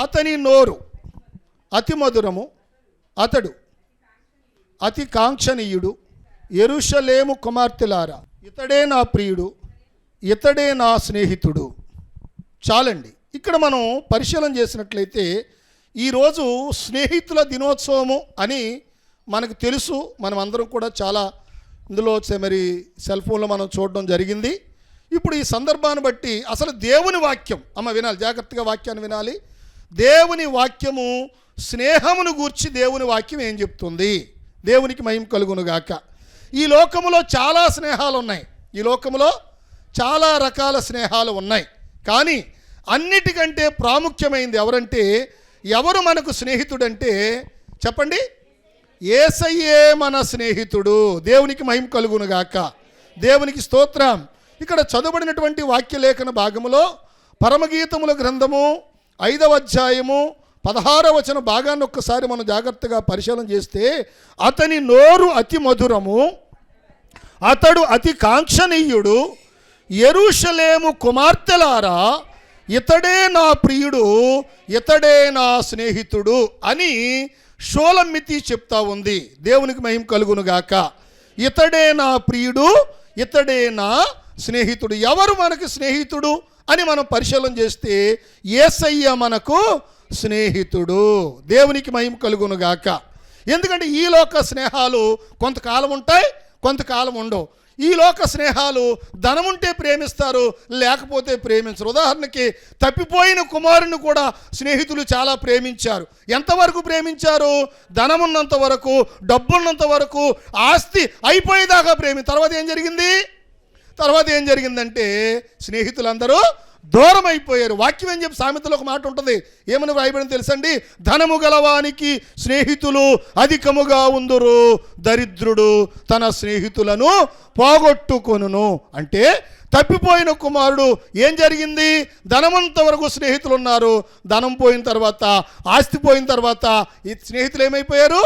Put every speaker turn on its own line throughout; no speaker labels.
అతని నోరు అతి మధురము, అతడు అతి కాంక్షణీయుడు. యెరూషలేము కుమార్తెలారా, ఇతడే నా ప్రియుడు, ఇతడే నా స్నేహితుడు. చాలండి. ఇక్కడ మనం పరిశీలన చేసినట్లయితే ఈరోజు స్నేహితుల దినోత్సవము అని మనకు తెలుసు. మనం అందరం కూడా చాలా ఇందులో మరి సెల్ ఫోన్లో మనం చూడడం జరిగింది. ఇప్పుడు ఈ సందర్భాన్ని బట్టి అసలు దేవుని వాక్యం వినాలి, జాగ్రత్తగా వాక్యాన్ని వినాలి. దేవుని వాక్యము స్నేహమును గూర్చి దేవుని వాక్యం ఏం చెప్తుంది? దేవునికి మహిమ కలుగునుగాక. ఈ లోకములో చాలా స్నేహాలు ఉన్నాయి, ఈ లోకములో చాలా రకాల స్నేహాలు ఉన్నాయి. కానీ అన్నిటికంటే ప్రాముఖ్యమైనది ఎవరంటే, ఎవరు మనకు స్నేహితుడంటే చెప్పండి, యేసయ్యే మన స్నేహితుడు. దేవునికి మహిమ కలుగునుగాక, దేవునికి స్తోత్రం. ఇక్కడ చదువుబడినటువంటి వాక్యలేఖన భాగములో పరమగీతముల గ్రంథము 5వ అధ్యాయము 16వ వచన భాగాన్ని ఒక్కసారి మనం జాగ్రత్తగా పరిశీలన చేస్తే, అతని నోరు అతి మధురము, అతడు అతి కాంక్షణీయుడు. యెరూషలేము కుమార్తెలారా, ఇతడే నా ప్రియుడు, ఇతడే నా స్నేహితుడు అని షోలమ్మితి చెప్తా ఉంది. దేవునికి మహిమ కలుగునుగాక. ఇతడే నా ప్రియుడు, ఇతడే నా స్నేహితుడు. ఎవరు మనకు స్నేహితుడు అని మనం పరిశీలన చేస్తే యేసయ్య మనకు స్నేహితుడు. దేవునికి మహిమ కలుగునుగాక. ఎందుకంటే ఈ లోక స్నేహాలు కొంతకాలం ఉంటాయి, కొంతకాలం ఉండవు. ఈ లోక స్నేహాలు ధనముంటే ప్రేమిస్తారు, లేకపోతే ప్రేమించరు. ఉదాహరణకి తప్పిపోయిన కుమారుని కూడా స్నేహితులు చాలా ప్రేమించారు. ఎంతవరకు ప్రేమించారు? ధనమున్నంత వరకు, డబ్బున్నంత వరకు, ఆస్తి అయిపోయేదాకా తర్వాత ఏం జరిగిందంటే స్నేహితులందరూ దూరం అయిపోయారు. వాక్యం ఏం చెప్పి సామెతలో ఒక మాట ఉంటుంది, ఏమని వ్రాయబడింది తెలుసండి? ధనము గలవానికి స్నేహితులు అధికముగా ఉందురు, దరిద్రుడు తన స్నేహితులను పోగొట్టుకొనును. అంటే తప్పిపోయిన కుమారుడు ఏం జరిగింది? ధనమంత వరకు స్నేహితులు ఉన్నారు, ధనం పోయిన తర్వాత, ఆస్తి పోయిన తర్వాత ఈ స్నేహితులు ఏమైపోయారు?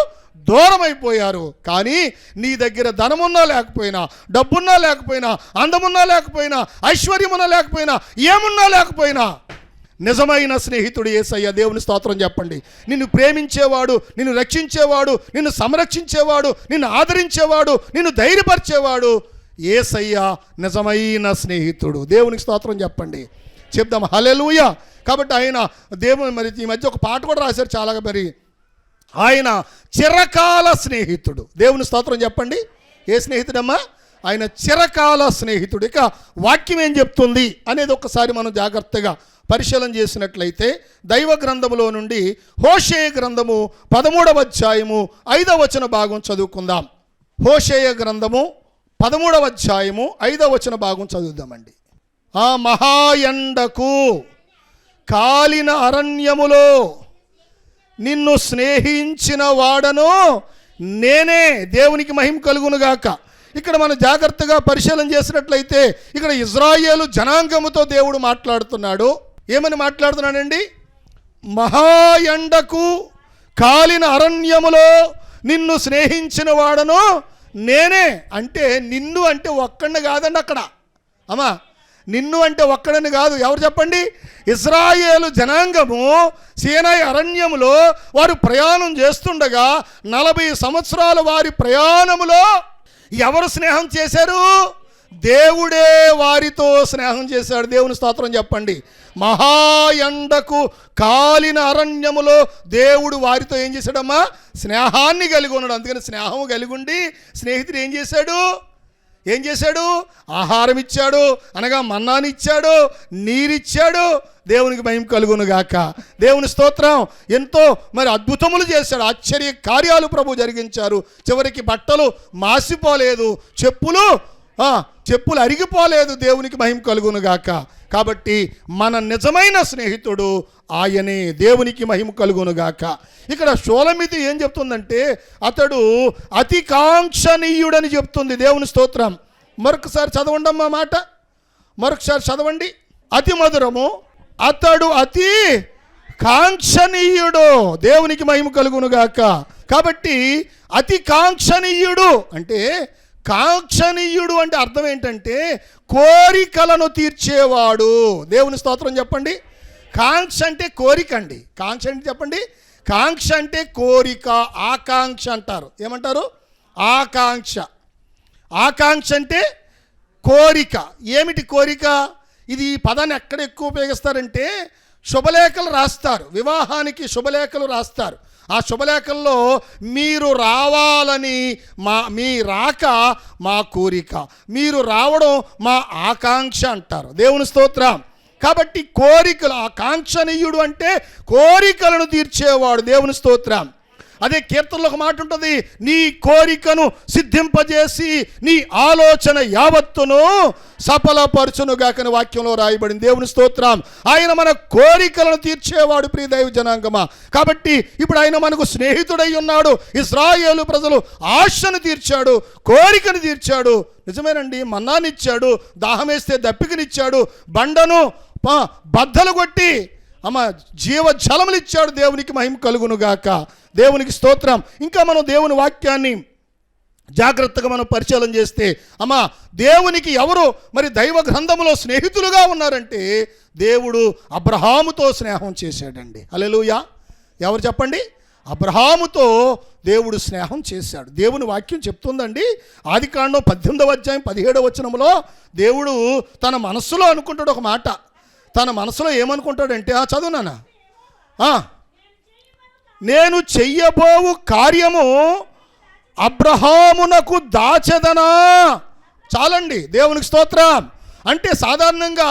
దూరం అయిపోయారు. కానీ నీ దగ్గర ధనమున్నా లేకపోయినా, డబ్బున్నా లేకపోయినా, అందమున్నా లేకపోయినా, ఐశ్వర్యమున్నా లేకపోయినా, ఏమున్నా లేకపోయినా నిజమైన స్నేహితుడు యేసయ్య. దేవుని స్తోత్రం చెప్పండి. నిన్ను ప్రేమించేవాడు, నిన్ను రక్షించేవాడు, నిన్ను సంరక్షించేవాడు, నిన్ను ఆదరించేవాడు, నిన్ను ధైర్యపరిచేవాడు యేసయ్య నిజమైన స్నేహితుడు. దేవునికి స్తోత్రం చెప్పండి, చెప్దాం హల్లెలూయా. కాబట్టి ఆయన దేవుని మరి ఈ మధ్య ఒక పాట కూడా రాశారు చాలా, మరి ఆయన చిరకాల స్నేహితుడు. దేవుని స్తోత్రం చెప్పండి. ఏ స్నేహితుడమ్మా? ఆయన చిరకాల స్నేహితుడు. ఇక వాక్యం ఏం చెప్తుంది అనేది ఒక్కసారి మనం జాగ్రత్తగా పరిశీలన చేసినట్లయితే దైవ గ్రంథములో నుండి హోషేయ గ్రంథము 13వ అధ్యాయము 5వ వచన భాగం చదువుకుందాం. హోషేయ గ్రంథము 13వ అధ్యాయము 5వ వచన భాగం చదువుదామండి. ఆ మహాయండకు కాలిన అరణ్యములో నిన్ను స్నేహించిన వాడను నేనే. దేవునికి మహిమ కలుగునుగాక. ఇక్కడ మనం జాగ్రత్తగా పరిశీలన చేసినట్లయితే ఇక్కడ ఇజ్రాయేలు జనాంగముతో దేవుడు మాట్లాడుతున్నాడు. ఏమని మాట్లాడుతున్నాడండి? మహాయండకు కాలిన అరణ్యములో నిన్ను స్నేహించిన వాడను నేనే. అంటే నిన్ను అంటే ఒక్కడిని కాదండి అక్కడ. నిన్ను అంటే ఒక్కడని కాదు. ఎవరు చెప్పండి? ఇశ్రాయేలు జనాంగము సీనాయి అరణ్యములో వారు ప్రయాణం చేస్తుండగా 40 సంవత్సరాల వారి ప్రయాణములో ఎవరు స్నేహం చేశారు? దేవుడే వారితో స్నేహం చేశాడు. దేవుని స్తోత్రం చెప్పండి. మహాయండకు కాలిన అరణ్యములో దేవుడు వారితో ఏం చేశాడమ్మా? స్నేహాన్ని కలిగి ఉన్నాడు. అందుకని స్నేహం కలిగి ఉండి స్నేహితుడు ఏం చేశాడు? ఆహారం ఇచ్చాడు, అనగా మన్నాని ఇచ్చాడు, నీరిచ్చాడు. దేవునికి మహిమ కలుగునుగాక. దేవుని స్తోత్రం. ఎంతో మరి అద్భుతములు చేశాడు, ఆశ్చర్య కార్యాలు ప్రభు జరిగించారు. చివరికి బట్టలు మాసిపోలేదు, చెప్పులు అరిగిపోలేదు. దేవునికి మహిమ కలుగునుగాక. కాబట్టి మన నిజమైన స్నేహితుడు ఆయనే. దేవునికి మహిమ కలుగునుగాక. ఇక్కడ షోలమితి ఏం చెప్తుందంటే అతడు అతి కాంక్షణీయుడని చెప్తుంది. దేవుని స్తోత్రం. మరొకసారి చదవండి అమ్మా మాట, మరొకసారి చదవండి. అతి మధురము, అతడు అతి కాంక్షణీయుడు. దేవునికి మహిమ కలుగునుగాక. కాబట్టి అతి కాంక్షణీయుడు అంటే, కాంక్షణీయుడు అంటే అర్థం ఏంటంటే కోరికలను తీర్చేవాడు. దేవుని స్తోత్రం చెప్పండి. కాంక్ష అంటే కోరిక అండి. కాంక్ష అంటే చెప్పండి. కాంక్ష అంటే కోరిక, ఆకాంక్ష అంటారు. ఏమంటారు? ఆకాంక్ష. ఆకాంక్ష అంటే కోరిక. ఏమిటి కోరిక? ఇది ఈ పదాన్ని ఎక్కడ ఎక్కువ ఉపయోగిస్తారంటే శుభలేఖలు రాస్తారు, వివాహానికి శుభలేఖలు రాస్తారు. ఆ శుభలేఖల్లో మీరు రావాలని మీ రాక మా కోరిక, మీరు రావడం మా ఆకాంక్ష అంటారు. దేవుని స్తోత్రం. కాబట్టి కోరికలు, ఆకాంక్షనీయుడు అంటే కోరికలను తీర్చేవాడు. దేవుని స్తోత్రం. అదే కీర్తనలో ఒక మాట ఉంటుంది, నీ కోరికను సిద్ధింపజేసి నీ ఆలోచన యావత్తును సఫలపరచునుగాకని వాక్యంలో రాయబడింది. దేవుని స్తోత్రం. ఆయన మన కోరికలను తీర్చేవాడు ప్రియ దైవ జనాంగమా. కాబట్టి ఇప్పుడు ఆయన మనకు స్నేహితుడై ఉన్నాడు. ఇశ్రాయేలు ప్రజలు ఆశను తీర్చాడు, కోరికను తీర్చాడు. నిజమేనండి, మన్నానిచ్చాడు, దాహమేస్తే దప్పికనిచ్చాడు, బండను బద్దలు కొట్టి జీవజలములు ఇచ్చాడు. దేవునికి మహిమ కలుగునుగాక. దేవునికి స్తోత్రం. ఇంకా మనం దేవుని వాక్యాన్ని జాగ్రత్తగా మనం పరిశీలన చేస్తే దేవునికి ఎవరు మరి దైవ గ్రంథములో స్నేహితులుగా ఉన్నారంటే దేవుడు అబ్రహాముతో స్నేహం చేశాడండి. హల్లెలూయా. ఎవరు చెప్పండి? అబ్రహాముతో దేవుడు స్నేహం చేశాడు. దేవుని వాక్యం చెప్తుందండి, ఆదికాండం 18వ అధ్యాయం 17వ వచనంలో దేవుడు తన మనస్సులో అనుకుంటాడు ఒక మాట. తన మనసులో ఏమనుకుంటాడంటే, చదువునానా, నేను చెయ్యబోవు కార్యము అబ్రహామునకు దాచెదనా. చాలండి. దేవునికి స్తోత్రం. అంటే సాధారణంగా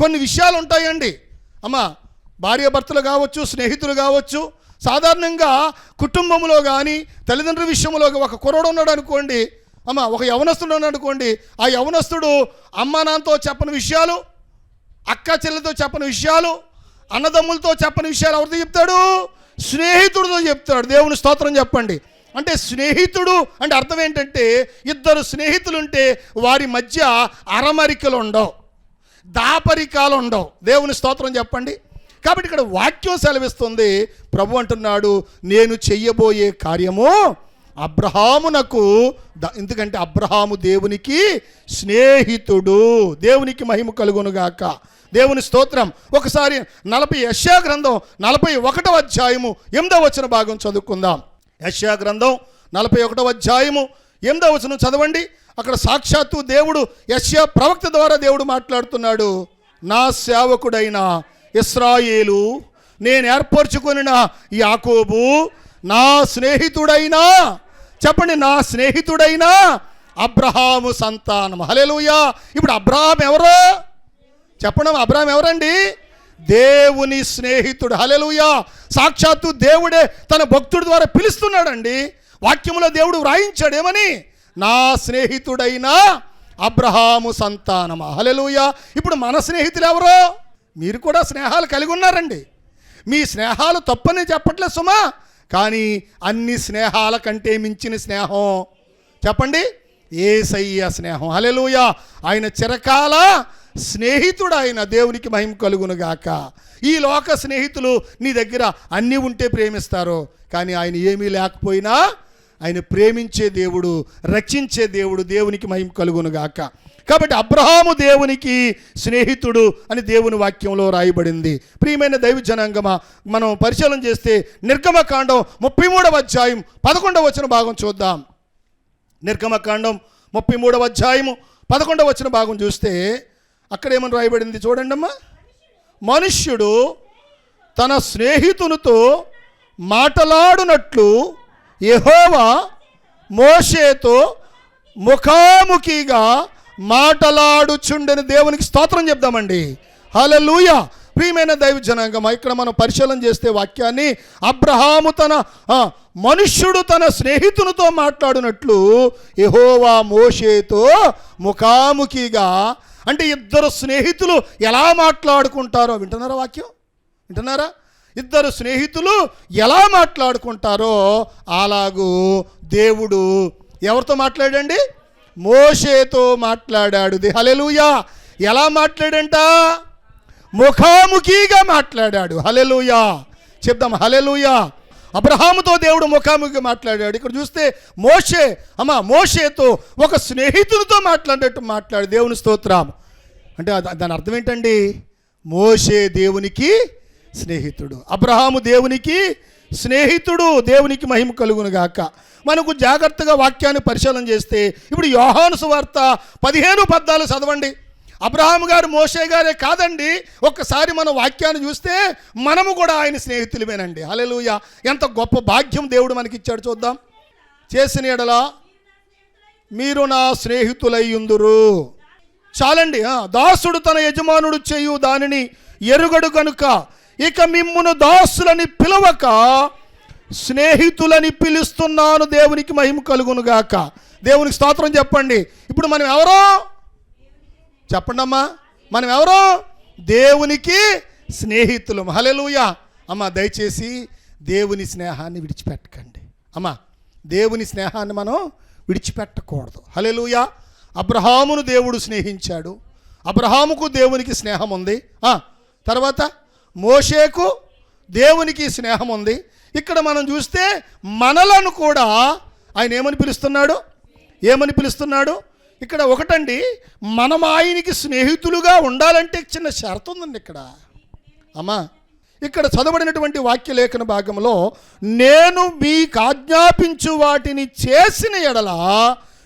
కొన్ని విషయాలు ఉంటాయండి భార్యాభర్తలు కావచ్చు, స్నేహితులు కావచ్చు, సాధారణంగా కుటుంబంలో కానీ తల్లిదండ్రుల విషయంలో ఒక కుర్రోడు ఉన్నాడు అనుకోండి, ఒక యవనస్తుడు ఉన్నాడు అనుకోండి, ఆ యవనస్తుడు అమ్మా నాన్నతో చెప్పని విషయాలు, అక్క చెల్లెలతో చెప్పని విషయాలు, అన్నదమ్ములతో చెప్పని విషయాలు ఎవరితో చెప్తాడు? స్నేహితుడితో చెప్తాడు. దేవుని స్తోత్రం చెప్పండి. అంటే స్నేహితుడు అంటే అర్థం ఏంటంటే, ఇద్దరు స్నేహితులుంటే వారి మధ్య అరమరికలు ఉండవు, దాపరికాలు ఉండవు. దేవుని స్తోత్రం చెప్పండి. కాబట్టి ఇక్కడ వాక్యం సెలవిస్తుంది, ప్రభు అంటున్నాడు, నేను చెయ్యబోయే కార్యము అబ్రహామునకు ఎందుకంటే అబ్రహాము దేవునికి స్నేహితుడు. దేవునికి మహిమ కలుగునుగాక. దేవుని స్తోత్రం. ఒకసారి యెషయా గ్రంథం 41వ అధ్యాయము 8వ వచన భాగం చదువుకుందాం. యెషయా గ్రంథం 41వ అధ్యాయము 8వ వచనం చదవండి. అక్కడ సాక్షాత్తు దేవుడు యెషయా ప్రవక్త ద్వారా దేవుడు మాట్లాడుతున్నాడు. నా సేవకుడైన ఇశ్రాయేలు, నేను ఏర్పరచుకొనిన యాకోబు, నా స్నేహితుడైనా, చెప్పండి, నా స్నేహితుడైనా అబ్రహాము సంతానం. హల్లెలూయా. ఇప్పుడు అబ్రహాం ఎవరో చెప్పండి. అబ్రహాం ఎవరండి? దేవుని స్నేహితుడు. హల్లెలూయా. సాక్షాత్తు దేవుడే తన భక్తుడి ద్వారా పిలుస్తున్నాడండి. వాక్యంలో దేవుడు వ్రాయించాడు ఏమని? నా స్నేహితుడైన అబ్రహాము సంతానమా. హల్లెలూయా. ఇప్పుడు మన స్నేహితులు ఎవరో? మీరు కూడా స్నేహాలు కలిగి ఉన్నారండి. మీ స్నేహాలు తప్పని చెప్పట్లేదు సుమా, కానీ అన్ని స్నేహాల కంటే మించిన స్నేహం చెప్పండి, యేసయ్య స్నేహం. హల్లెలూయా. ఆయన చిరకాల స్నేహితుడు. ఆయన దేవునికి మహిమ కలుగునుగాక. ఈ లోక స్నేహితులు నీ దగ్గర అన్నీ ఉంటే ప్రేమిస్తారు, కానీ ఆయన ఏమీ లేకపోయినా ఆయన ప్రేమించే దేవుడు, రక్షించే దేవుడు. దేవునికి మహిమ కలుగునుగాక. కాబట్టి అబ్రహాము దేవునికి స్నేహితుడు అని దేవుని వాక్యంలో రాయబడింది. ప్రియమైన దైవ జనాంగమా, మనం పరిశీలన చేస్తే నిర్గమకాండం 33వ అధ్యాయం 11వ వచన భాగం చూద్దాం. నిర్గమకాండం 33వ అధ్యాయము 11వ వచన భాగం చూస్తే అక్కడ ఏమని రాయబడింది చూడండి అమ్మా. మనుష్యుడు తన స్నేహితునితో మాటలాడునట్లు యెహోవా మోషేతో ముఖాముఖిగా మాటలాడుచుండని. దేవునికి స్తోత్రం చెప్దామండి. హల్లెలూయా. ప్రియమైన దైవ జనాంగమా, ఇక్కడ మనం పరిశీలన చేస్తే వాక్యాన్ని, అబ్రహాము మనుష్యుడు తన స్నేహితునితో మాట్లాడినట్లు యెహోవా మోషేతో ముఖాముఖిగా. అంటే ఇద్దరు స్నేహితులు ఎలా మాట్లాడుకుంటారో వింటున్నారా? వాక్యం వింటున్నారా? ఇద్దరు స్నేహితులు ఎలా మాట్లాడుకుంటారో అలాగూ దేవుడు ఎవరితో మాట్లాడండి? మోషేతో మాట్లాడాడు. హల్లెలూయా. ఎలా మాట్లాడంట? ముఖాముఖిగా మాట్లాడాడు. హల్లెలూయా. చెప్దాం హల్లెలూయా. అబ్రహాముతో దేవుడు ముఖాముఖిగా మాట్లాడాడు. ఇక్కడ చూస్తే మోషేతో ఒక స్నేహితునితో మాట్లాడేట్టు మాట్లాడు. దేవుని స్తోత్రం. అంటే దాని అర్థం ఏంటండి? మోషే దేవునికి స్నేహితుడు. అబ్రహాము దేవునికి స్నేహితుడు. దేవునికి మహిమ కలుగును గాక. మనకు జాగ్రత్తగా వాక్యాన్ని పరిశీలన చేస్తే ఇప్పుడు యోహాను సువార్త 15:14 చదవండి. అబ్రహాము గారు మోషే గారే కాదండి, ఒక్కసారి మన వాక్యాన్ని చూస్తే మనము కూడా ఆయన స్నేహితులమేనండి. హల్లెలూయా! ఎంత గొప్ప భాగ్యం దేవుడు మనకిచ్చాడు. చూద్దాం. చేసిన ఎడల మీరు నా స్నేహితులయ్యుందురు. చాలండి. దాసుడు తన యజమానుడు చేయు దానిని ఎరుగడు కనుక ఇక మిమ్మును దాసులని పిలవక స్నేహితులని పిలుస్తున్నాను. దేవునికి మహిమ కలుగును గాక. దేవునికి స్తోత్రం చెప్పండి. ఇప్పుడు మనం ఎవరో చెప్పండి అమ్మా. మనం ఎవరో దేవునికి స్నేహితులం. హల్లెలూయా! అమ్మ, దయచేసి దేవుని స్నేహాన్ని విడిచిపెట్టకండి. అమ్మా, దేవుని స్నేహాన్ని మనం విడిచిపెట్టకూడదు. హల్లెలూయా! అబ్రహామును దేవుడు స్నేహించాడు. అబ్రహాముకు దేవునికి స్నేహం ఉంది. తర్వాత మోషేకు దేవునికి స్నేహం ఉంది. ఇక్కడ మనం చూస్తే మనలను కూడా ఆయన ఏమని పిలుస్తున్నాడు? ఇక్కడ ఒకటండి, మనం ఆయనకి స్నేహితులుగా ఉండాలంటే చిన్న షరతు ఉందండి ఇక్కడ. అమ్మా, ఇక్కడ చదవబడినటువంటి వాక్యలేఖన భాగంలో నేను మీకు ఆజ్ఞాపించు వాటిని చేసిన ఎడల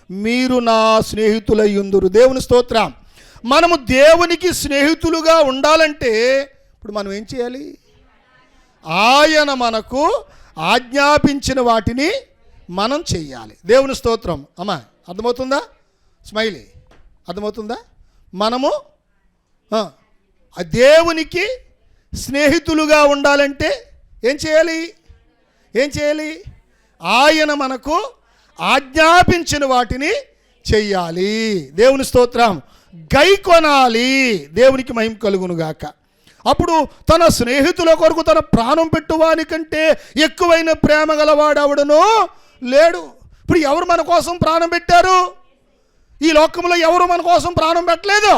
మీరు నా స్నేహితులయ్యుందురు. దేవుని స్తోత్రం. మనము దేవునికి స్నేహితులుగా ఉండాలంటే ఇప్పుడు మనం ఏం చేయాలి? ఆయన మనకు ఆజ్ఞాపించిన వాటిని మనం చెయ్యాలి. దేవుని స్తోత్రం. అమ్మా, అర్థమవుతుందా? స్మైలీ, అర్థమవుతుందా? మనము దేవునికి స్నేహితులుగా ఉండాలంటే ఏం చేయాలి? ఆయన మనకు ఆజ్ఞాపించిన వాటిని చెయ్యాలి. దేవుని స్తోత్రం. గైకొనాలి. దేవునికి మహిమ కలుగును గాక. అప్పుడు తన స్నేహితుల కొరకు తన ప్రాణం పెట్టువానికంటే ఎక్కువైన ప్రేమ గలవాడెవడనో లేడు. ఇప్పుడు ఎవరు మన కోసం ప్రాణం పెట్టారు? ఈ లోకంలో ఎవరు మన కోసం ప్రాణం పెట్టలేదు.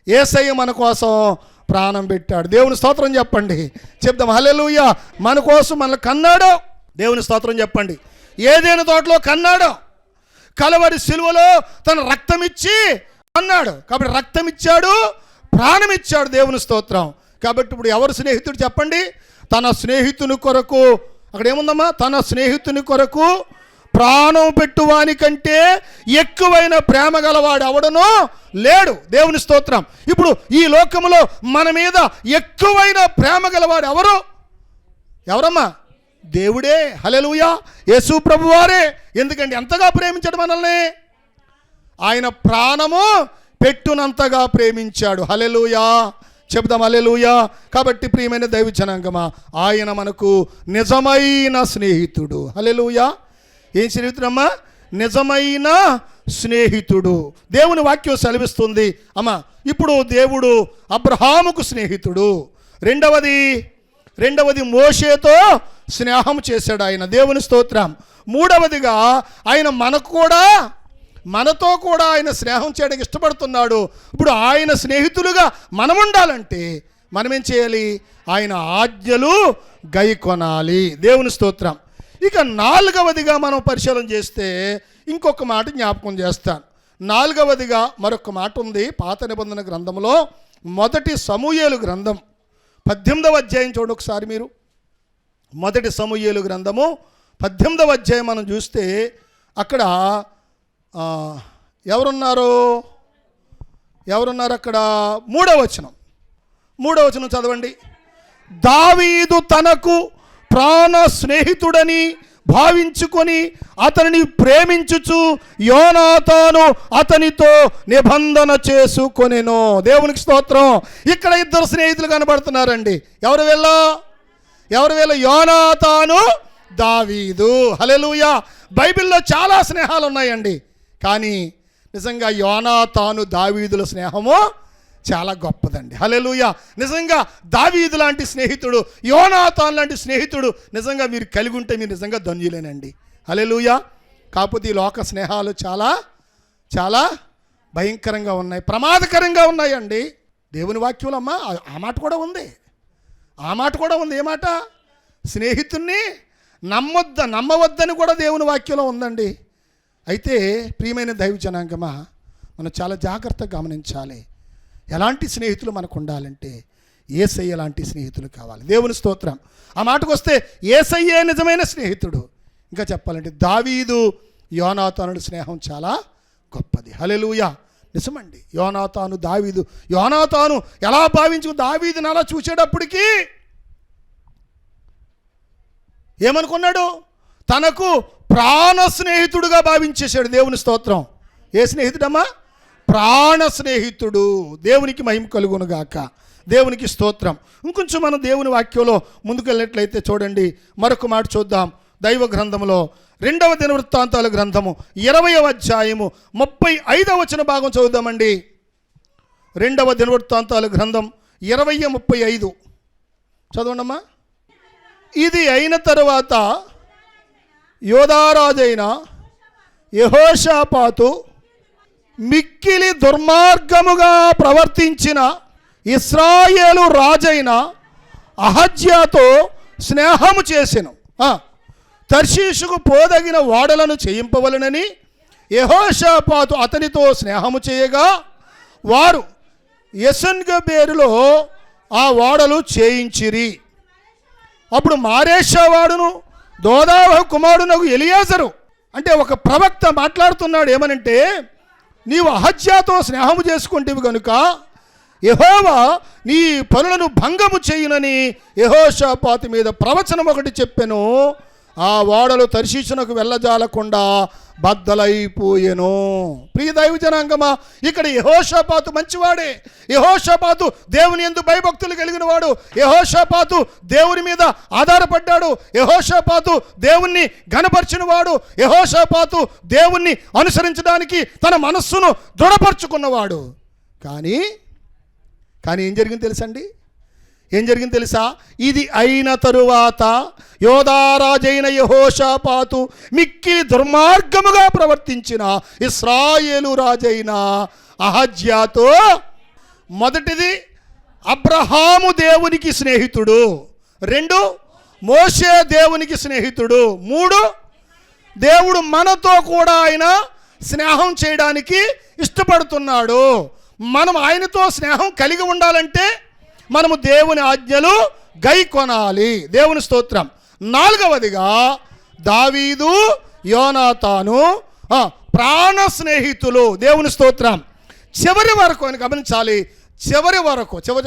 యేసయ్య మన కోసం ప్రాణం పెట్టాడు. దేవుని స్తోత్రం చెప్పండి. చెప్దాం హల్లెలూయా. మన కోసం మనల్ని కన్నాడు. దేవుని స్తోత్రం చెప్పండి. ఏదైనా తోటలో కన్నాడు. కలవరి సిలువలో తన రక్తం ఇచ్చి అన్నాడు. కాబట్టి రక్తం ఇచ్చాడు, ప్రాణం ఇచ్చాడు. దేవుని స్తోత్రం. కాబట్టి ఇప్పుడు ఎవరు స్నేహితుడు చెప్పండి? తన స్నేహితుని కొరకు, అక్కడ ఏముందమ్మా? తన స్నేహితుని కొరకు ప్రాణం పెట్టువానికంటే ఎక్కువైన ప్రేమ గలవాడు ఎవడనో లేడు. దేవుని స్తోత్రం. ఇప్పుడు ఈ లోకంలో మన మీద ఎక్కువైన ప్రేమ గలవాడు ఎవరమ్మా? దేవుడే. హల్లెలూయా. యేసు ప్రభువారే. ఎందుకంటే ఎంతగా ప్రేమించాడు మనల్ని? ఆయన ప్రాణము పెట్టునంతగా ప్రేమించాడు. హల్లెలూయా. చెప్దాం హల్లెలూయా. కాబట్టి ప్రియమైన దైవ జనాంగమా, ఆయన మనకు నిజమైన స్నేహితుడు. హల్లెలూయా. ఏం స్నేహితుడమ్మా? నిజమైన స్నేహితుడు. దేవుని వాక్యం సెలవిస్తుంది. అమ్మా, ఇప్పుడు దేవుడు అబ్రహాముకు స్నేహితుడు. రెండవది మోషేతో స్నేహం చేశాడు ఆయన. దేవుని స్తోత్రం. మూడవదిగా ఆయన మనతో కూడా ఆయన స్నేహం చేయడానికి ఇష్టపడుతున్నాడు. ఇప్పుడు ఆయన స్నేహితులుగా మనం ఉండాలంటే మనం ఏం చేయాలి? ఆయన ఆజ్ఞలు గైకొనాలి. దేవుని స్తోత్రం. ఇక నాలుగవదిగా మనం పరిశీలన చేస్తే ఇంకొక మాట జ్ఞాపకం చేస్తాను. నాలుగవదిగా మరొక మాట ఉంది పాత నిబంధన గ్రంథంలో. మొదటి సమూయేలు గ్రంథం 18వ అధ్యాయం చూడండి ఒకసారి మీరు. మొదటి సమూయేలు గ్రంథము 18వ అధ్యాయం మనం చూస్తే అక్కడ ఎవరున్నారు అక్కడ? మూడవ వచనం చదవండి. దావీదు తనకు ప్రాణ స్నేహితుడని భావించుకొని అతనిని ప్రేమించుచు యోనాతాను అతనితో నిబంధన చేసుకొనెను. దేవునికి స్తోత్రం. ఇక్కడ ఇద్దరు స్నేహితులు కనబడుతున్నారండి. ఎవరు వీళ్ళు? యోనాతాను, దావీదు. హల్లెలూయా. బైబిల్లో చాలా స్నేహాలు ఉన్నాయండి. కానీ నిజంగా యోనాతాను దావీదుల స్నేహము చాలా గొప్పదండి. హల్లెలూయా. నిజంగా దావీదు లాంటి స్నేహితుడు, యోనాతాను లాంటి స్నేహితుడు నిజంగా మీరు కలిగి ఉంటే మీరు నిజంగా ధన్యులేనండి. హల్లెలూయా. కాకపోతే ఈ లోక స్నేహాలు చాలా చాలా భయంకరంగా ఉన్నాయి, ప్రమాదకరంగా ఉన్నాయండి. దేవుని వాక్యంలో అమ్మా ఆ మాట కూడా ఉంది. ఏ మాట? స్నేహితుణ్ణి నమ్మవద్దని కూడా దేవుని వాక్యంలో ఉందండి. అయితే ప్రియమైన దైవ జనాంగమా, మనం చాలా జాగ్రత్తగా గమనించాలి. ఎలాంటి స్నేహితులు మనకు ఉండాలంటే యేసయ్య లాంటి స్నేహితులు కావాలి. దేవుని స్తోత్రం. ఆ మాటకు వస్తే యేసయ్యే నిజమైన స్నేహితుడు. ఇంకా చెప్పాలంటే దావీదు యోనాతానుడి స్నేహం చాలా గొప్పది. హల్లెలూయా. నిజమండి. యోనాతాను ఎలా భావించు దావీదుని అలా చూసేటప్పటికీ ఏమనుకున్నాడు? తనకు ప్రాణ స్నేహితుడుగా భావించేశాడు. దేవుని స్తోత్రం. ఏ స్నేహితుడమ్మా? ప్రాణ స్నేహితుడు. దేవునికి మహిమ కలుగునుగాక. దేవునికి స్తోత్రం. ఇంకొంచెం మనం దేవుని వాక్యంలో ముందుకెళ్ళినట్లయితే చూడండి, మరొక మాట చూద్దాం. దైవ గ్రంథంలో 2వ దినవృత్తాంతాల గ్రంథము 20వ అధ్యాయము 35వ వచన భాగం చదువుదామండి. 2వ దినవృత్తాంతాల గ్రంథం 20:35 చదవండమ్మా. ఇది అయిన తరువాత యోధారాజైన యెహోషాపాతు మిక్కిలి దుర్మార్గముగా ప్రవర్తించిన ఇశ్రాయేలు రాజైన అహజ్యాతో స్నేహము చేసెను. తర్షీషుకు పోదగిన ఓడలను చేయింపవలనని యెహోషాపాతు అతనితో స్నేహము చేయగా వారు యెసన్గెబెరులో ఆ ఓడలు చేయించిరి. అప్పుడు మారేషావాడును దోదావ కుమారునకు ఎలియాజరు, అంటే ఒక ప్రవక్త మాట్లాడుతున్నాడు. ఏమనంటే, నీవు అహజ్యాతో స్నేహము చేసుకుంటేవి కనుక యెహోవా నీ పనులను భంగము చేయునని యెహోషాపాతు మీద ప్రవచనం ఒకటి చెప్పెను. ఆ ఓడలు తర్షీషునకు వెళ్ళజాలకుండా బద్దలైపోయెను. ప్రియ దైవ జనాంగమా, ఇక్కడ యెహోషాపాతు మంచివాడే. యెహోషాపాతు దేవుని యందు భయభక్తులు కలిగిన వాడు. యెహోషాపాతు దేవుని మీద ఆధారపడ్డాడు. యెహోషాపాతు దేవుణ్ణి ఘనపరిచిన వాడు. యెహోషాపాతు దేవుణ్ణి అనుసరించడానికి తన మనస్సును దృఢపరుచుకున్నవాడు. కానీ ఏం జరిగింది తెలుసండి? ఏం జరిగింది తెలుసా? ఇది అయిన తరువాత యోధారాజైన యెహోషాపాతు మిక్కిలి దుర్మార్గముగా ప్రవర్తించిన ఇశ్రాయేలు రాజైన అహజ్యాతో, మొదటిది అబ్రహాము దేవునికి స్నేహితుడు, 2 మోషే దేవునికి స్నేహితుడు, 3 దేవుడు మనతో కూడా ఆయన స్నేహం చేయడానికి ఇష్టపడుతున్నాడు. మనం ఆయనతో స్నేహం కలిగి ఉండాలంటే మనము దేవుని ఆజ్ఞలు గైకొనాలి. దేవుని స్తోత్రం. 4వదిగా దావీదు యోనాతాను ప్రాణ స్నేహితులు. దేవుని స్తోత్రం. చివరి వరకు అని గమనించాలి. చివరి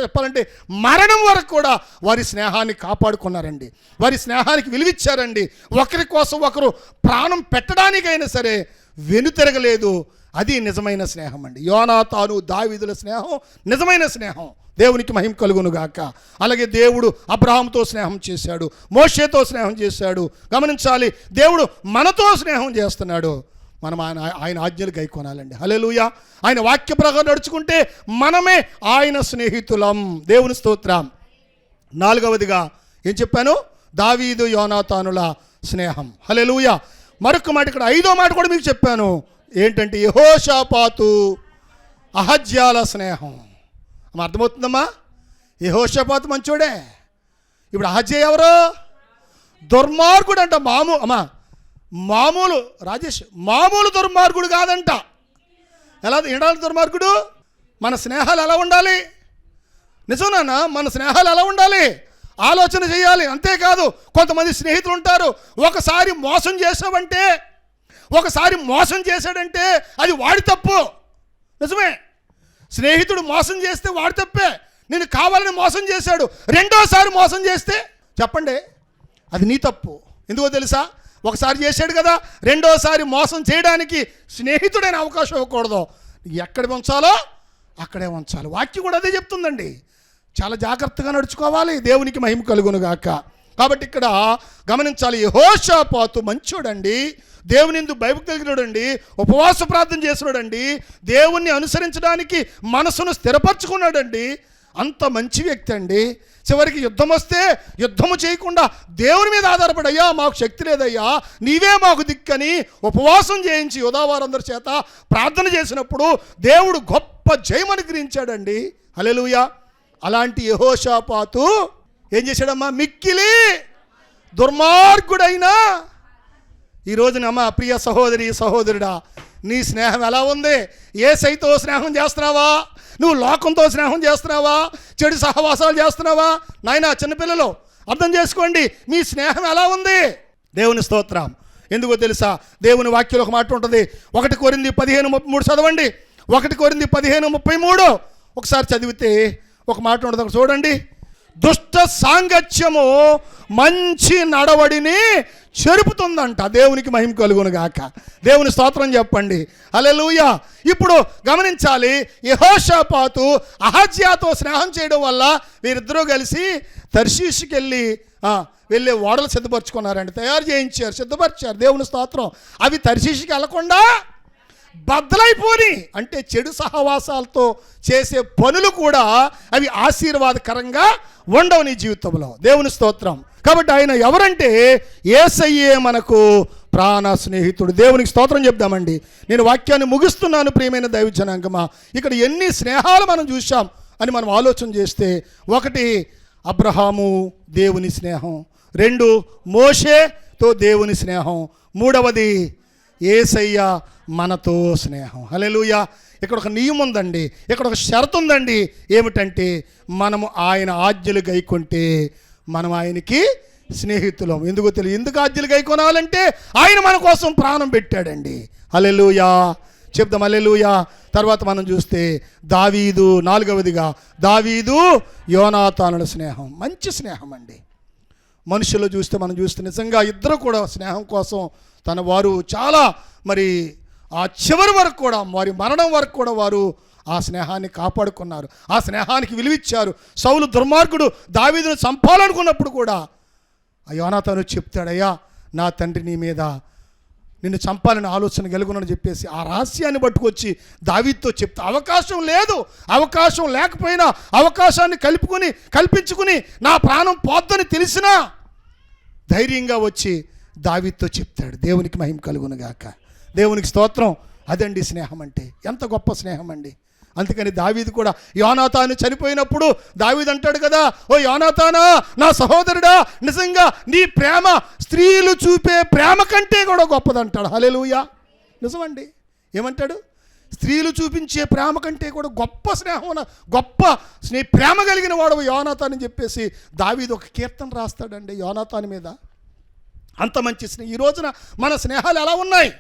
చెప్పాలంటే మరణం వరకు కూడా వారి స్నేహాన్ని కాపాడుకున్నారండి. వారి స్నేహానికి విలువిచ్చారండి. ఒకరి కోసం ఒకరు ప్రాణం పెట్టడానికైనా సరే వెనుతిరగలేదు. అది నిజమైన స్నేహం అండి. యోనాతాను దావీదుల స్నేహం నిజమైన స్నేహం. దేవునికి మహిమ కలుగును గాక. అలాగే దేవుడు అబ్రహాముతో స్నేహం చేశాడు, మోషేతో స్నేహం చేశాడు. గమనించాలి, దేవుడు మనతో స్నేహం చేస్తున్నాడు. మనం ఆయన ఆజ్ఞలు గైకొనాలండి. హల్లెలూయా. ఆయన వాక్య ప్రకారం నడుచుకుంటే మనమే ఆయన స్నేహితులం. దేవుని స్తోత్రం. 4వదిగా ఏం చెప్పాను? దావీదు యోనాతానుల స్నేహం. హల్లెలూయా. మరొక మాట, ఇక్కడ 5వ మాట కూడా మీకు చెప్పాను. ఏంటంటే యెహోషాపాతు అహజ్యాల స్నేహం. అర్థమవుతుందమ్మా? యెహోషాపాతు మంచోడే. ఇప్పుడు అహజ్యా ఎవరు? దుర్మార్గుడు అంట. మామూలు రాజేష్ మామూలు దుర్మార్గుడు కాదంట. ఎలా ఉండాలి దుర్మార్గుడు? మన స్నేహాలు ఎలా ఉండాలి? నిజమేనా? మన స్నేహాలు ఎలా ఉండాలి? ఆలోచన చేయాలి. అంతేకాదు, కొంతమంది స్నేహితులు ఉంటారు, ఒకసారి మోసం చేశాడంటే అది వాడి తప్పు. నిజమే, స్నేహితుడు మోసం చేస్తే వాడి తప్పే. నేను కావాలని మోసం చేశాడు, రెండోసారి మోసం చేస్తే చెప్పండి అది నీ తప్పు. ఎందుకో తెలుసా? ఒకసారి చేశాడు కదా, రెండోసారి మోసం చేయడానికి స్నేహితుడైన అవకాశం ఇవ్వకూడదు. ఎక్కడ ఉంచాలో అక్కడే ఉంచాలి. వాక్యం కూడా అదే చెప్తుందండి. చాలా జాగ్రత్తగా నడుచుకోవాలి. దేవునికి మహిమ కలుగునుగాక. కాబట్టి ఇక్కడ గమనించాలి, యెహోషాపాతు మంచోడండి, దేవుని యందు భయభక్తి కలిగినోడండి, ఉపవాస ప్రార్థన చేసినాడండి, దేవుణ్ణి అనుసరించడానికి మనసును స్థిరపరచుకున్నాడండి. అంత మంచి వ్యక్తి అండి. చివరికి యుద్ధం వస్తే యుద్ధము చేయకుండా దేవుని మీద ఆధారపడి, అయ్యా మాకు శక్తి లేదయ్యా, నీవే మాకు దిక్కని ఉపవాసం చేయించి యోధావారందరి చేత ప్రార్థన చేసినప్పుడు దేవుడు గొప్ప జయం అనుగ్రహించాడండి. హల్లెలూయా. అలాంటి యెహోషాపాతు ఏం చేశాడమ్మా? మిక్కిలి దుర్మార్గుడైనా. ఈ రోజున అమ్మా ప్రియ సహోదరి సహోదరుడా, నీ స్నేహం ఎలా ఉంది? యేసయ్యతో స్నేహం చేస్తున్నావా? నువ్వు లోకంతో స్నేహం చేస్తున్నావా? చెడు సహవాసాలు చేస్తున్నావా? నాయనా, చిన్నపిల్లలు అర్థం చేసుకోండి, మీ స్నేహం ఎలా ఉంది? దేవుని స్తోత్రం. ఎందుకో తెలుసా? దేవుని వాక్యంలో ఒక మాట ఉంటుంది. 1 కొరింథీ 15:33 చదవండి. 1 కొరింథీ 15:33 ఒకసారి చదివితే ఒక మాట ఉంటుంది, అక్కడ చూడండి. దుష్ట సాంగత్యము మంచి నడవడిని చెరుపుతుందంట. దేవునికి మహిమ కలుగును గాక. దేవుని స్తోత్రం చెప్పండి. హల్లెలూయా. ఇప్పుడు గమనించాలి, యెహోషాపాతు అహజ్యాతో స్నేహం చేయడం వల్ల వీరిద్దరూ కలిసి తర్షీషుకి వెళ్ళే ఓడలు సిద్ధపరచుకున్నారండి. తయారు చేయించారు, సిద్ధపరిచారు. దేవుని స్తోత్రం. అవి తర్షీషుకి వెళ్లకుండా బద్దలైపోని, అంటే చెడు సహవాసాలతో చేసే పనులు కూడా అవి ఆశీర్వాదకరంగా ఉండవు నీ జీవితంలో. దేవుని స్తోత్రం. కాబట్టి ఆయన ఎవరంటే యేసయ్యే మనకు ప్రాణ స్నేహితుడు. దేవునికి స్తోత్రం చెప్దామండి. నేను వాక్యాన్ని ముగిస్తున్నాను. ప్రియమైన దైవ జనాంగమా, ఇక్కడ ఎన్ని స్నేహాలు మనం చూసాం అని మనం ఆలోచన చేస్తే, 1 అబ్రహాము దేవుని స్నేహం, 2 మోషేతో దేవుని స్నేహం, 3వది యేసయ్య మనతో స్నేహం. హల్లెలూయా. ఇక్కడ ఒక నియమం ఉందండి, ఇక్కడ ఒక షరతు ఉందండి. ఏమిటంటే మనము ఆయన ఆజ్ఞలు గైకొంటే మనం ఆయనకి స్నేహితులం. ఎందుకో తెలియదు. ఎందుకు ఆజ్ఞలు గైకొనాలంటే ఆయన మన కోసం ప్రాణం పెట్టాడండి. హల్లెలూయా. చెప్దాం హల్లెలూయా. తర్వాత మనం చూస్తే దావీదు, 4వదిగా దావీదు యోనాతానుల స్నేహం. మంచి స్నేహం అండి. మనుషులు చూస్తే మనం చూస్తే నిజంగా ఇద్దరు కూడా స్నేహం కోసం వారు చాలా మరి ఆ చివరి వరకు కూడా, వారి మరణం వరకు కూడా వారు ఆ స్నేహాన్ని కాపాడుకున్నారు, ఆ స్నేహానికి విలువిచ్చారు. సౌలు దుర్మార్గుడు దావీదును చంపాలనుకున్నప్పుడు కూడా ఆ యోనాతాను చెప్తాడయ్యా, నా తండ్రి నీ మీద నిన్ను చంపాలని ఆలోచన కలుగునని చెప్పేసి ఆ రహస్యాన్ని పట్టుకొచ్చి దావీదుతో చెప్తా. అవకాశం లేదు, అవకాశం లేకపోయినా అవకాశాన్ని కల్పించుకుని నా ప్రాణం పోద్దని తెలిసినా ధైర్యంగా వచ్చి దావీదుతో చెప్తాడు. దేవునికి మహిమ కలుగును గాక. దేవునికి స్తోత్రం. అదండి స్నేహం అంటే. ఎంత గొప్ప స్నేహం అండి. అందుకని దావీదు కూడా యోనాతాను చనిపోయినప్పుడు దావీదు అంటాడు కదా, ఓ యోనాతానా, నా సహోదరుడా, నిజంగా నీ ప్రేమ స్త్రీలు చూపే ప్రేమ కంటే కూడా గొప్పదంటాడు. హల్లెలూయా. నిజమండి. ఏమంటాడు? స్త్రీలు చూపించే ప్రేమ కంటే కూడా గొప్ప స్నేహం, గొప్ప ప్రేమ కలిగిన వాడు యోనాతాను అని చెప్పేసి దావీదు ఒక కీర్తన రాస్తాడండి యోనాతాను మీద. అంత మంచి స్నేహం. ఈ రోజున మన స్నేహాలు ఎలా ఉన్నాయి?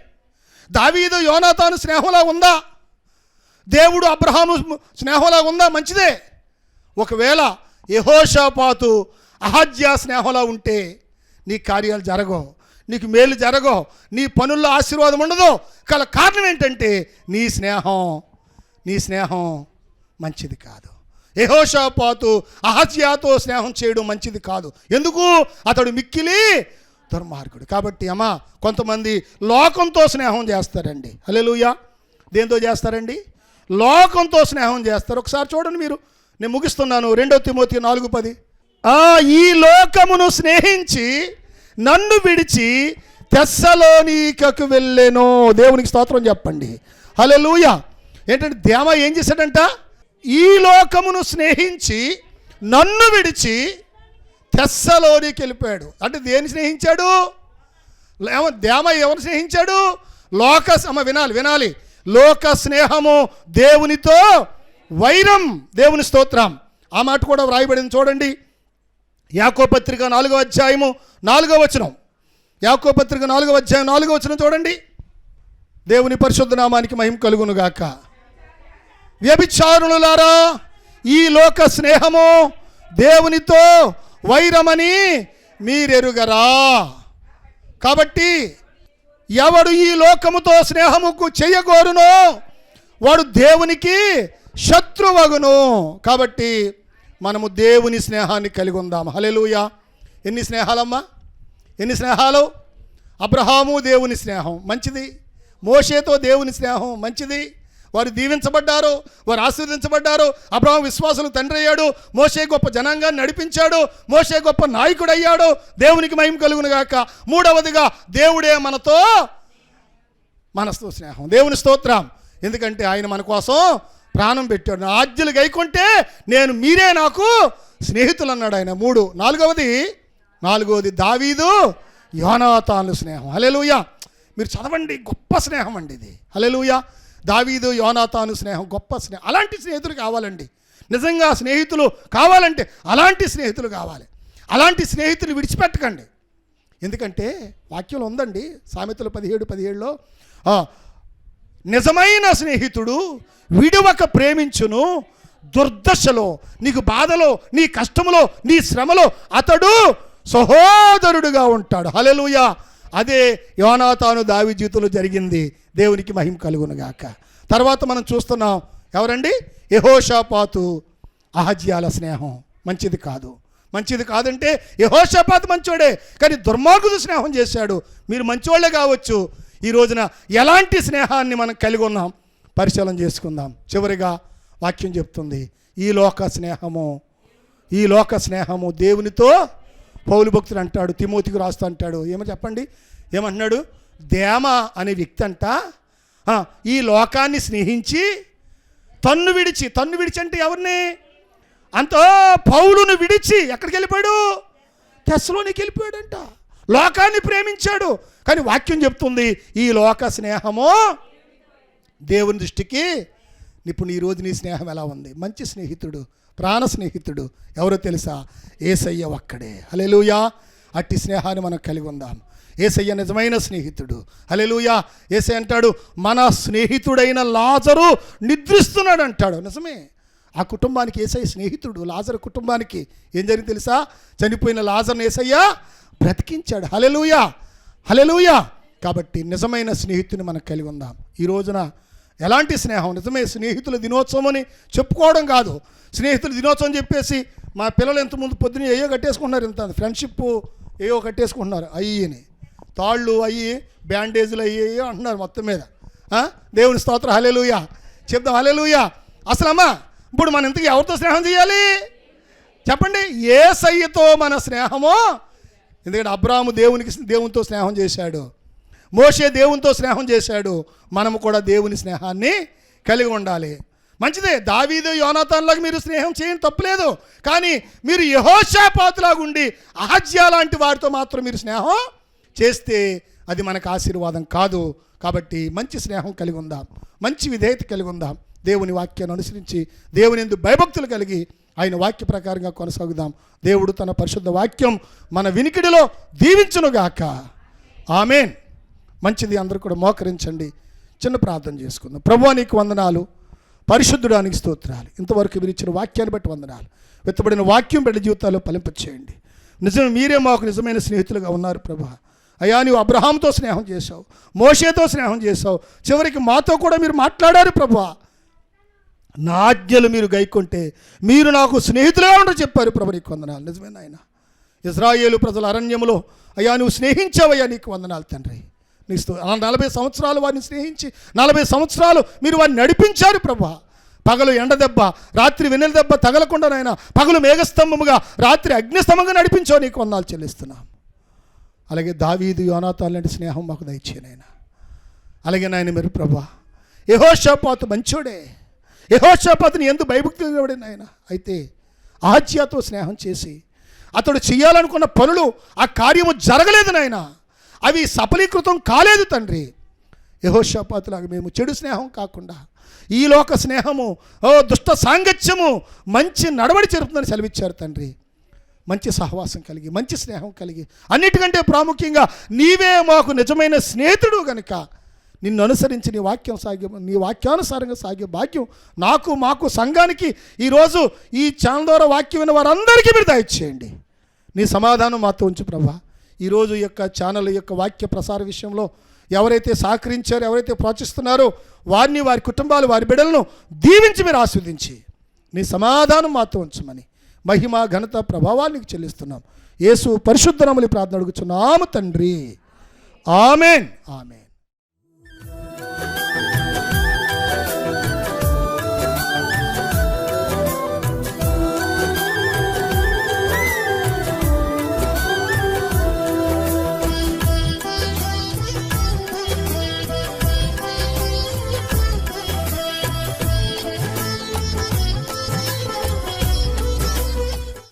దావీదు యోనాతాను స్నేహంలా ఉందా? దేవుడు అబ్రహాము స్నేహంలా ఉందా? మంచిదే. ఒకవేళ యెహోషాపాతు అహజ్యా స్నేహంలా ఉంటే నీ కార్యాలు జరగవు, నీకు మేలు జరగవు, నీ పనుల్లో ఆశీర్వాదం ఉండదు. కారణం ఏంటంటే నీ స్నేహం మంచిది కాదు. యెహోషాపాతు అహజ్యాతో స్నేహం చేయడం మంచిది కాదు. ఎందుకు? అతడు మిక్కిలి దుర్మార్గుడు. కాబట్టి అమ్మా, కొంతమంది లోకంతో స్నేహం చేస్తారండి. హల్లెలూయా. దేంతో చేస్తారండి? లోకంతో స్నేహం చేస్తారు. ఒకసారి చూడండి మీరు. నేను ముగిస్తున్నాను. 2 తిమోతి 4:10. ఈ లోకమును స్నేహించి నన్ను విడిచి తెస్సలోనికకు వెళ్ళెను. దేవునికి స్తోత్రం చెప్పండి. హల్లెలూయా. ఏంటంటే దేమ ఏం చేశాడంట? ఈ లోకమును స్నేహించి నన్ను విడిచి తెస్సలోనికి వెళ్ళిపోయాడు. అంటే దేన్ని స్నేహించాడు? దేమ ఎవరు స్నేహించాడు? వినాలి. లోక స్నేహము దేవునితో వైరం. దేవుని స్తోత్రం. ఆ మాట కూడా వ్రాయబడింది చూడండి. యాకోబు పత్రిక 4వ అధ్యాయము 4వ వచనం. యాకోబు పత్రిక 4వ అధ్యాయం 4వ వచనం చూడండి. దేవుని పరిశుద్ధ నామానికి మహిమ కలుగును గాక. వ్యభిచారులారా, ఈ లోక స్నేహము దేవునితో వైరమని మీరెరుగరా? కాబట్టి ఎవడు ఈ లోకముతో స్నేహముకు చేయగోరునో వాడు దేవునికి శత్రువగును. కాబట్టి మనము దేవుని స్నేహాన్ని కలిగి ఉందాం. హల్లెలూయా. ఎన్ని స్నేహాలమ్మా? ఎన్ని స్నేహాలు? అబ్రహాము దేవుని స్నేహం మంచిది, మోషేతో దేవుని స్నేహం మంచిది. వారు దీవించబడ్డారు, వారు ఆశీర్వదించబడ్డారు. అబ్రహాము విశ్వాసులు తండ్రి అయ్యాడు, మోషే గొప్ప జనాంగాన్ని నడిపించాడు, మోషే గొప్ప నాయకుడు అయ్యాడు. దేవునికి మహిమ కలుగును గాక. 3వదిగా దేవుడే మనతో స్నేహం. దేవుని స్తోత్రం. ఎందుకంటే ఆయన మన కోసం ప్రాణం పెట్టాడు. నా ఆజ్ఞలు గైకొంటే మీరే నాకు స్నేహితులు అన్నాడు ఆయన. 4వది దావీదు యోనాతాను స్నేహం. హల్లెలూయా. మీరు చదవండి, గొప్ప స్నేహం అండి ఇది. హల్లెలూయా. దావీదు యోనాతాను స్నేహం గొప్ప స్నేహం. అలాంటి స్నేహితులు కావాలండి. నిజంగా స్నేహితులు కావాలంటే అలాంటి స్నేహితులు కావాలి. అలాంటి స్నేహితులు విడిచిపెట్టకండి. ఎందుకంటే వాక్యంలో ఉందండి, సామెతలు 17:17లో నిజమైన స్నేహితుడు విడువక ప్రేమించును, దుర్దశలో, నీకు బాధలో, నీ కష్టములో, నీ శ్రమలో అతడు సహోదరుడుగా ఉంటాడు. హల్లెలూయా. అదే యోనాతాను దావీదు జీవితంలో జరిగింది. దేవునికి మహిమ కలుగునుగాక. తర్వాత మనం చూస్తున్నాం, ఎవరండి? యెహోషాపాతు అహజ్యాల స్నేహం మంచిది కాదు. మంచిది కాదంటే యెహోషాపాతు మంచోడే, కానీ దుర్మార్గుడు స్నేహం చేశాడు. మీరు మంచోళ్ళే కావచ్చు. ఈ రోజున ఎలాంటి స్నేహాన్ని మనం కలిగి ఉన్నాం పరిశీలన చేసుకుందాం. చివరిగా వాక్యం చెప్తుంది, ఈ లోక స్నేహము దేవునితో, పౌలు భక్తుడు అంటాడు, తిమోతికి రాస్తూ అంటాడు, ఏమో చెప్పండి, ఏమంటున్నాడు? దేమ అనే వ్యక్తి అంట ఈ లోకాన్ని స్నేహించి తన్ను విడిచి అంటే ఎవరిని? అంత పౌలును విడిచి ఎక్కడికి వెళ్ళిపోయాడు? తెస్సలోనికి వెళ్ళిపోయాడంట. లోకాన్ని ప్రేమించాడు. కానీ వాక్యం చెప్తుంది, ఈ లోక స్నేహము దేవుని దృష్టికి. ఇప్పుడు ఈరోజు నీ స్నేహం ఎలా ఉంది? మంచి స్నేహితుడు, ప్రాణ స్నేహితుడు ఎవరో తెలుసా? యేసయ్య ఒక్కడే. హల్లెలూయా. అట్టి స్నేహాన్ని మనం కలిగి ఉందాం. యేసయ్య నిజమైన స్నేహితుడు. హల్లెలూయా. యేసయ్య అంటాడు, మన స్నేహితుడైన లాజరు నిద్రిస్తున్నాడు అంటాడు. నిజమే. ఆ కుటుంబానికి యేసయ్య స్నేహితుడు. లాజరు కుటుంబానికి ఏం జరిగింది తెలుసా? చనిపోయిన లాజర్ని యేసయ్య బ్రతికించాడు. హల్లెలూయా. హల్లెలూయా. కాబట్టి నిజమైన స్నేహితుని మనం కలిగి ఉందాం. ఈ రోజున ఎలాంటి స్నేహం? నిజమే, స్నేహితుల దినోత్సవం అని చెప్పుకోవడం కాదు. స్నేహితుల దినోత్సవం చెప్పేసి మా పిల్లలు ఎంతమంది పొద్దున్న ఏయో కట్టేసుకుంటున్నారు, ఇంత ఫ్రెండ్షిప్ ఏయో కట్టేసుకుంటున్నారు, అయ్యని తాళ్ళు అయ్యి బ్యాండేజీలు అయ్యి అంటున్నారు మొత్తం మీద. దేవుని స్తోత్రం. హల్లెలూయా చెప్దాం. హల్లెలూయా. అసలు అమ్మా ఇప్పుడు మనం ఇంతకీ ఎవరితో స్నేహం చేయాలి చెప్పండి? యేసయ్యతో మన స్నేహము. ఎందుకంటే అబ్రాహాము దేవునితో స్నేహం చేశాడు, మోషే దేవునితో స్నేహం చేశాడు. మనము కూడా దేవుని స్నేహాన్ని కలిగి ఉండాలి. మంచిదే, దావీదు యోనాతానులాగా మీరు స్నేహం చేయండి, తప్పులేదు. కానీ మీరు యెహోషాపాతులాగా ఉండి అహజ్యా లాంటి వారితో మాత్రం మీరు స్నేహం చేస్తే అది మనకు ఆశీర్వాదం కాదు. కాబట్టి మంచి స్నేహం కలిగి ఉందాం, మంచి విధేయత కలిగి ఉందాం. దేవుని వాక్యాన్ని అనుసరించి దేవుని యందు భయభక్తులు కలిగి ఆయన వాక్య ప్రకారంగా కొనసాగుదాం. దేవుడు తన పరిశుద్ధ వాక్యం మన వినికిడిలో దీవించునుగాక. ఆమేన్. మంచిది. అందరూ కూడా మోకరించండి, చిన్న ప్రార్థన చేసుకుందాం. ప్రభువా నీకు వందనాలు, పరిశుద్ధుడానికి స్తోత్రాలు. ఇంతవరకు మీరు ఇచ్చిన వాక్యాన్ని బట్టి వందనాలు. వెత్తబడిన వాక్యం బిడ్డ జీవితాల్లో ఫలింపచేయండి. నిజమే, మీరే మాకు నిజమైన స్నేహితులుగా ఉన్నారు ప్రభా. అయ్యా, నీవు అబ్రహాంతో స్నేహం చేశావు, మోషేతో స్నేహం చేశావు, చివరికి మాతో కూడా మీరు మాట్లాడారు ప్రభువా. నా ఆజ్ఞలు మీరు గైకొంటే మీరు నాకు స్నేహితులుగా ఉండరు చెప్పారు ప్రభు. నీకు వందనాలు. నిజమే నాయన. ఇశ్రాయేలు ప్రజల అరణ్యములో అయ్యా నువ్వు స్నేహించావయ్యా, నీకు వందనాలు తండ్రి. నీ 40 సంవత్సరాలు వారిని స్నేహించి 40 సంవత్సరాలు మీరు వారిని నడిపించారు ప్రభా. పగలు ఎండ దెబ్బ, రాత్రి వెన్నెల దెబ్బ తగలకుండా నాయన, పగలు మేఘస్తంభముగా, రాత్రి అగ్నిస్తంభంగా నడిపించావు, నీకు వందనాలు చెల్లిస్తున్నాం. అలాగే దావీదు యోనాతాను లాంటి స్నేహం మాకు దయచేయనైనా. అలాగే నాయన మీరు ప్రభా, యెహోషాపాతు మంచోడే, యెహోషాపాతుని ఎందుకు భయభక్తులు నిలబడి నాయన. అయితే అహజ్యాతో స్నేహం చేసి అతడు చేయాలనుకున్న పనులు, ఆ కార్యము జరగలేదు నాయన, అవి సఫలీకృతం కాలేదు తండ్రి. యెహోషాపాతులాగా మేము చెడు స్నేహం కాకుండా ఈ లోక స్నేహము, దుష్ట సాంగత్యము మంచి నడవడి జరుపుతుందని సెలవిచ్చారు తండ్రి. మంచి సహవాసం కలిగి, మంచి స్నేహం కలిగి, అన్నిటికంటే ప్రాముఖ్యంగా నీవే మాకు నిజమైన స్నేహితుడు కనుక నిన్ను అనుసరించి నీ వాక్యానుసారంగా సాగే భాగ్యం నాకు, మాకు, సంఘానికి ఈరోజు ఈ ఛానల్ ద్వారా వాక్యం విన్న వారందరికీ మీరు దయచేయండి. నీ సమాధానం మాతో ఉంచు ప్రభా. ఈరోజు ఈ యొక్క ఛానల్ యొక్క వాక్య ప్రసార విషయంలో ఎవరైతే సహకరించారో, ఎవరైతే ప్రోత్సహిస్తున్నారో వారిని, వారి కుటుంబాలు, వారి బిడ్డలను దీవించి మీరు ఆస్వాదించి నీ సమాధానం మాతో ఉంచమని మహిమ, ఘనత, ప్రభావానికి చెల్లిస్తున్నాం. యేసు పరిశుద్ధ నామములో ప్రార్థన అడుగుచున్నాము తండ్రి. ఆమేన్. ఆమేన్.